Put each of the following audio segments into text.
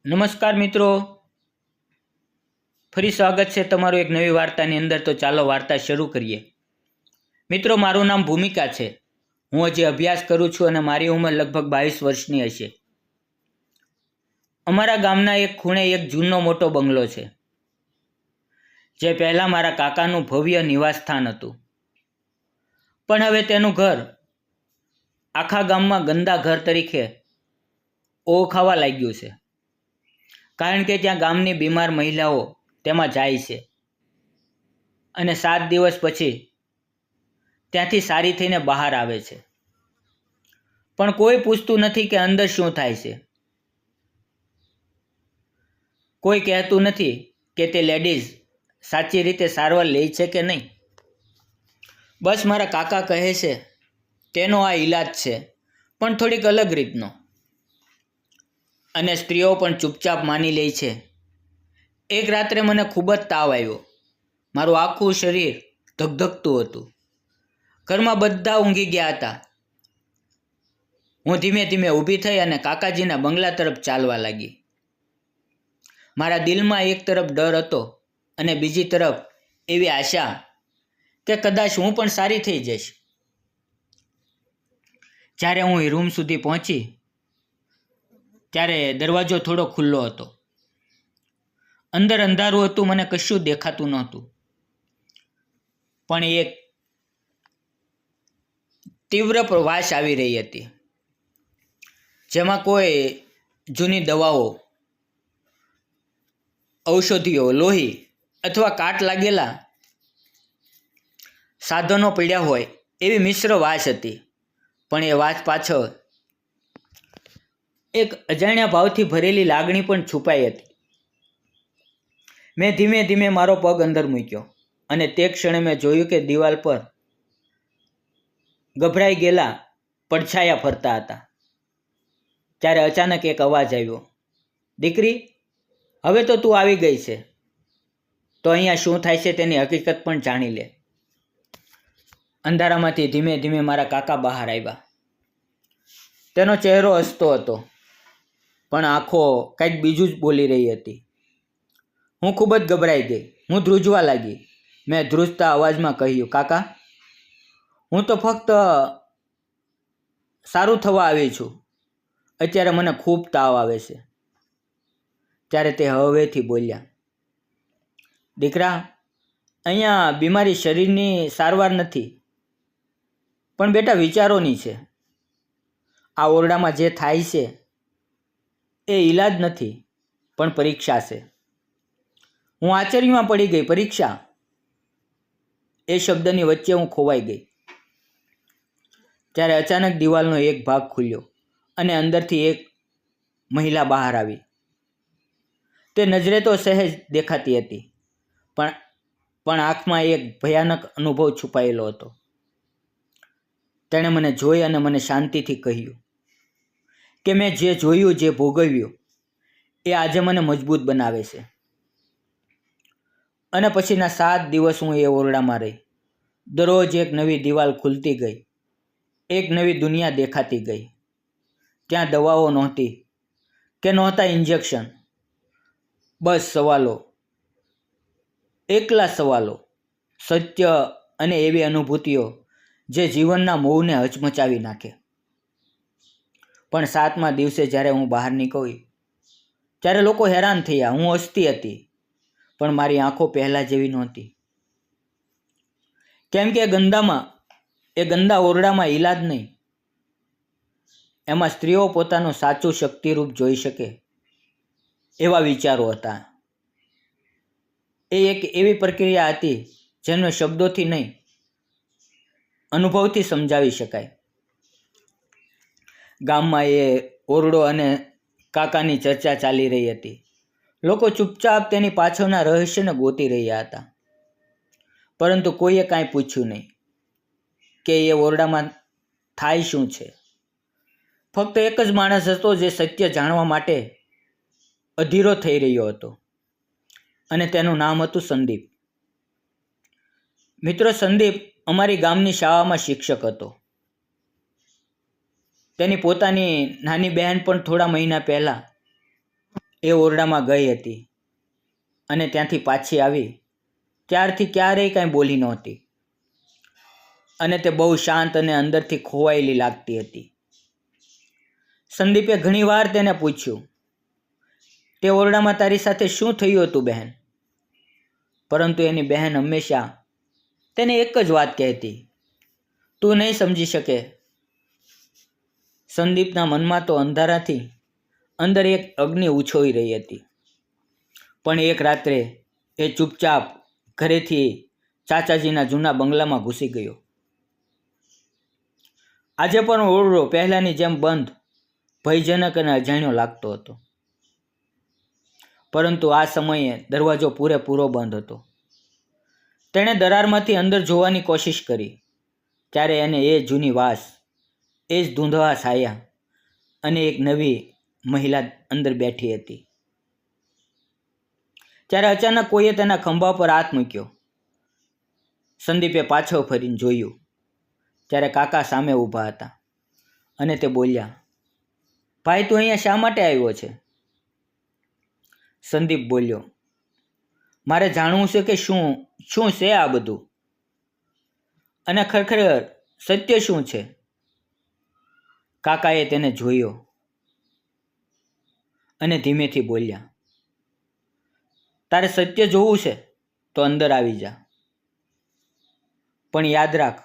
નમસ્કાર મિત્રો, ફરી સ્વાગત છે તમારું એક નવી વાર્તાની અંદર. તો ચાલો વાર્તા શરૂ કરીએ. મિત્રો, મારું નામ ભૂમિકા છે. હું હજી અભ્યાસ કરું છું અને મારી ઉંમર લગભગ 22 વર્ષની હશે. અમારા ગામના એક ખૂણે એક જૂનો મોટો બંગલો છે, જે પહેલાં મારા કાકાનું ભવ્ય નિવાસસ્થાન હતું. પણ હવે તેનું ઘર આખા ગામમાં ગંદા ઘર તરીકે ઓળખાવા લાગ્યું છે, કારણ કે ત્યાં ગામની બીમાર મહિલાઓ તેમાં જાય છે અને 7 દિવસ પછી ત્યાંથી સારી થઈને બહાર આવે છે. પણ કોઈ પૂછતું નથી કે અંદર શું થાય છે. કોઈ કહેતું નથી કે તે લેડીઝ સાચી રીતે સારવાર લે છે કે નહીં. બસ મારા કાકા કહે છે તેનો આ ઈલાજ છે, પણ થોડીક અલગ રીતનો. અને સ્ત્રીઓ પણ ચૂપચાપ માની લે છે. એક રાત્રે મને ખૂબ જ તાવ આવ્યો. મારું આખું શરીર ધગધગતું હતું. ઘરમાં બધા ઊંઘી ગયા હતા. હું ધીમે ધીમે ઊભી થઈ અને કાકાજીના બંગલા તરફ ચાલવા લાગી. મારા દિલમાં એક તરફ ડર હતો અને બીજી તરફ એવી આશા કે કદાચ હું પણ સારી થઈ જઈશ. જ્યારે હું એ રૂમ સુધી પહોંચી ત્યારે દરવાજો થોડો ખુલ્લો હતો. અંદર અંધારું હતું, મને કશું દેખાતું નહોતું. પણ એક તીવ્ર વાસ આવી રહી હતી, જેમાં કોઈ જૂની દવાઓ, ઔષધિઓ, લોહી અથવા કાટ લાગેલા સાધનો પડ્યા હોય એવી મિશ્ર વાસ હતી. પણ એ વાસ પાછળ એક અજાણ્યા ભાવથી ભરેલી લાગણી પણ છુપાઈ હતી. મેં ધીમે ધીમે મારો પગ અંદર મૂક્યો અને તે ક્ષણે મેં જોયું કે દિવાલ પર ગભરાઈ ગયેલા પડછાયા ફરતા હતા. ત્યારે અચાનક એક અવાજ આવ્યો, દીકરી, હવે તો તું આવી ગઈ છે, તો અહીંયા શું થાય છે તેની હકીકત પણ જાણી લે. અંધારામાંથી ધીમે ધીમે મારા કાકા બહાર આવ્યા. તેનો ચહેરો હસતો હતો, પણ આંખો કંઈક બીજું જ બોલી રહી હતી. હું ખૂબ જ ગભરાઈ ગઈ. હું ધ્રુજવા લાગી. મેં ધ્રુજતા અવાજમાં કહ્યું, કાકા, હું તો ફક્ત સારું થવા આવી છું. અત્યારે મને ખૂબ તાવ આવે છે. ત્યારે તે હવેથી બોલ્યા, દીકરા, અહીંયા બીમારી શરીરની સારવાર નથી, પણ બેટા વિચારોની છે. આ ઓરડામાં જે થાય છે એ ઈલાજ નથી, પણ પરીક્ષા છે. હું આશ્ચર્યમાં પડી ગઈ. પરીક્ષા? એ શબ્દની વચ્ચે હું ખોવાઈ ગઈ. ત્યારે અચાનક દિવાલનો એક ભાગ ખુલ્યો અને અંદરથી એક મહિલા બહાર આવી. તે નજરે તો સહેજ દેખાતી હતી, પણ આંખમાં એક ભયાનક અનુભવ છુપાયેલો હતો. તેણે મને જોઈ અને મને શાંતિથી કહ્યું કે મેં જે જોયું, જે ભોગવ્યું, એ આજે મને મજબૂત બનાવે છે. અને પછીના 7 દિવસ હું એ ઓરડામાં રહી. દરરોજ એક નવી દિવાલ ખુલતી ગઈ, એક નવી દુનિયા દેખાતી ગઈ. ત્યાં દવાઓ નહોતી કે નહોતા ઇન્જેક્શન, બસ સવાલો, એકલા સવાલો, સત્ય અને એવી અનુભૂતિઓ જે જીવનના મોહને હચમચાવી નાખે. પણ 7મા દિવસે જ્યારે હું બહાર નીકળી ત્યારે લોકો હેરાન થયા. હું હસતી હતી, પણ મારી આંખો પહેલાં જેવી નહોતી. કેમ કે એ ગંદા ઓરડામાં ઈલાજ નહીં, એમાં સ્ત્રીઓ પોતાનું સાચું શક્તિરૂપ જોઈ શકે એવા વિચારો હતા. એ એક એવી પ્રક્રિયા હતી જેને શબ્દોથી નહીં, અનુભવથી સમજાવી શકાય. ગામમાં એ ઓરડો અને કાકાની ચર્ચા ચાલી રહી હતી. લોકો ચૂપચાપ તેની પાછળના રહસ્યને ગોતી રહ્યા હતા. પરંતુ કોઈએ કાંઈ પૂછ્યું નહીં કે એ ઓરડામાં થાય શું છે. ફક્ત એક જ માણસ હતો જે સત્ય જાણવા માટે અધીરો થઈ રહ્યો હતો, અને તેનું નામ હતું સંદીપ. મિત્રો, સંદીપ અમારી ગામની શાળામાં શિક્ષક હતો. તેની પોતાની નાની બહેન પણ થોડા મહિના પહેલાં એ ઓરડામાં ગઈ હતી અને ત્યાંથી પાછી આવી ત્યારથી ક્યારેય કાંઈ બોલી નહોતી અને તે બહુ શાંત અને અંદરથી ખોવાયેલી લાગતી હતી. સંદીપે ઘણીવાર તેને પૂછ્યું, તે ઓરડામાં તારી સાથે શું થયું હતું બહેન? પરંતુ એની બહેન હંમેશા તેને એક જ વાત કહેતી, તું નહીં સમજી શકે. સંદીપના મનમાં તો અંધારાથી અંદર એક અગ્નિ ઉછળી રહી હતી. પણ એક રાત્રે એ ચૂપચાપ ઘરેથી ચાચાજીના જૂના બંગલામાં ઘૂસી ગયો. આજે પણ ઓરડો પહેલાંની જેમ બંધ, ભયજનક અને અજાણ્યો લાગતો હતો. પરંતુ આ સમયે દરવાજો પૂરેપૂરો બંધ હતો. તેણે દરારમાંથી અંદર જોવાની કોશિશ કરી ત્યારે એને એ જૂની વાસ, એ જ ધૂંધળા છાયા અને એક નવી મહિલા અંદર બેઠી હતી. ત્યારે અચાનક કોઈએ તેના ખંભા પર હાથ મૂક્યો. સંદીપે પાછળ ફરીને જોયું ત્યારે કાકા સામે ઊભા હતા અને તે બોલ્યા, ભાઈ તું અહીંયા શા માટે આવ્યો છે? સંદીપ બોલ્યો, મારે જાણવું છે કે શું છે આ બધું અને ખરેખર સત્ય શું છે? કાકાએ તેને જોયો અને ધીમેથી બોલ્યા, તારે સત્ય જોવું છે તો અંદર આવી જા, પણ યાદ રાખ,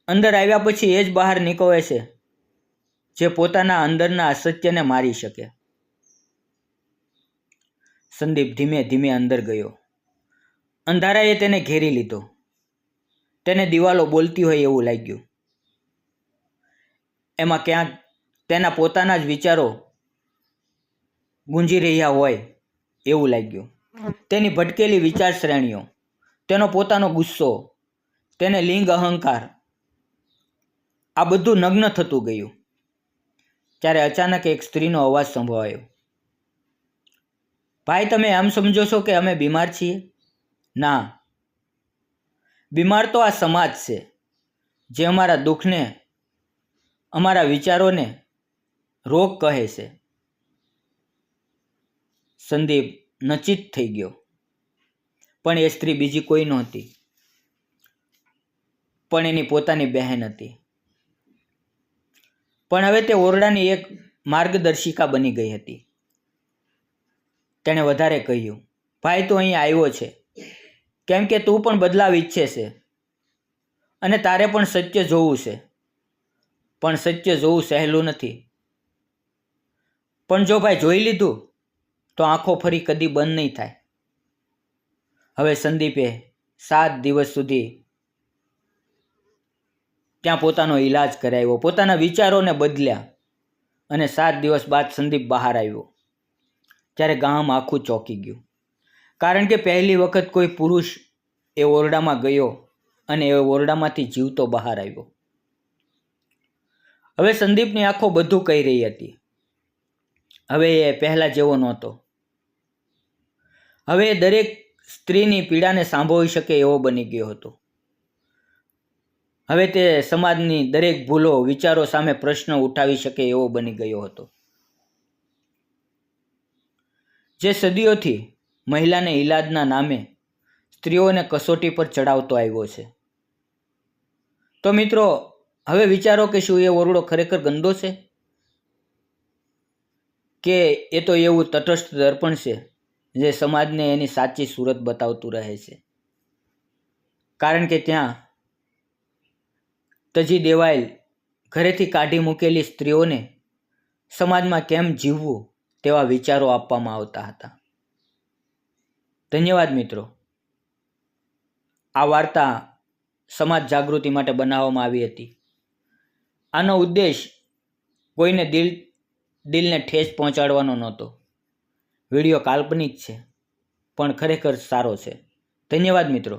અંદર આવ્યા પછી એ જ બહાર નીકળે છે જે પોતાના અંદરના અસત્યને મારી શકે. સંદીપ ધીમે ધીમે અંદર ગયો. અંધારાએ તેને ઘેરી લીધો. તેને દિવાલો બોલતી હોય એવું લાગ્યું. એમાં ક્યાંક તેના પોતાના જ વિચારો ગુંજી રહ્યા હોય એવું લાગ્યું. તેની ભટકેલી વિચાર શ્રેણીઓ, તેનો પોતાનો ગુસ્સો, તેને લિંગ અહંકાર, આ બધું નગ્ન થતું ગયું. ત્યારે અચાનક એક સ્ત્રીનો અવાજ સંભળાયો, ભાઈ તમે એમ સમજો છો કે અમે બીમાર છીએ? ના, બીમાર તો આ સમાજ છે જે અમારા દુઃખને, અમારા વિચારોને રોગ કહે છે. સંદીપ નચિત થઈ ગયો. પણ એ સ્ત્રી બીજી કોઈ નહોતી, પણ એની પોતાની બહેન હતી. પણ હવે તે ઓરડાની એક માર્ગદર્શિકા બની ગઈ હતી. તેણે વધારે કહ્યું, ભાઈ તું અહીં આવ્યો છે કેમ કે તું પણ બદલાવ ઈચ્છે છે અને તારે પણ સત્ય જોવું છે. પણ સત્ય જોવું સહેલું નથી. પણ જો ભાઈ જોઈ લીધું તો આંખો ફરી કદી બંધ નહીં થાય. હવે સંદીપે 7 દિવસ સુધી ત્યાં પોતાનો ઈલાજ કરાવ્યો, પોતાના વિચારોને બદલ્યા અને 7 દિવસ બાદ સંદીપ બહાર આવ્યો ત્યારે ગામ આખું ચોંકી ગયું. કારણ કે પહેલી વખત કોઈ પુરુષ એ ઓરડામાં ગયો અને એ ઓરડામાંથી જીવતો બહાર આવ્યો. હવે સંદીપની આંખો બધું કહી રહી હતી. હવે એ પહેલા જેવો નહોતો. હવે એ દરેક સ્ત્રીની પીડાને સાંભળી શકે એવો બની ગયો હતો. હવે તે સમાજની દરેક ભૂલો, વિચારો સામે પ્રશ્ન ઉઠાવી શકે એવો બની ગયો હતો. જે સદીઓથી મહિલાને ઈલાજના નામે સ્ત્રીઓને કસોટી પર ચડાવતો આવ્યો છે. તો મિત્રો હવે વિચારો કે શું એ ઓરડો ખરેખર ગંદો છે કે એ તો એવું તટસ્થ દર્પણ છે જે સમાજને એની સાચી સુરત બતાવતું રહે છે. કારણ કે ત્યાં તજી દેવાયેલ, ઘરેથી કાઢી મૂકેલી સ્ત્રીઓને સમાજમાં કેમ જીવવું તેવા વિચારો આપવામાં આવતા હતા. ધન્યવાદ મિત્રો. આ વાર્તા સમાજ જાગૃતિ માટે બનાવવામાં આવી હતી. આનો ઉદ્દેશ કોઈને દિલને ઠેસ પહોંચાડવાનો નહોતો. વિડીયો કાલ્પનિક છે પણ ખરેખર સારો છે. ધન્યવાદ મિત્રો.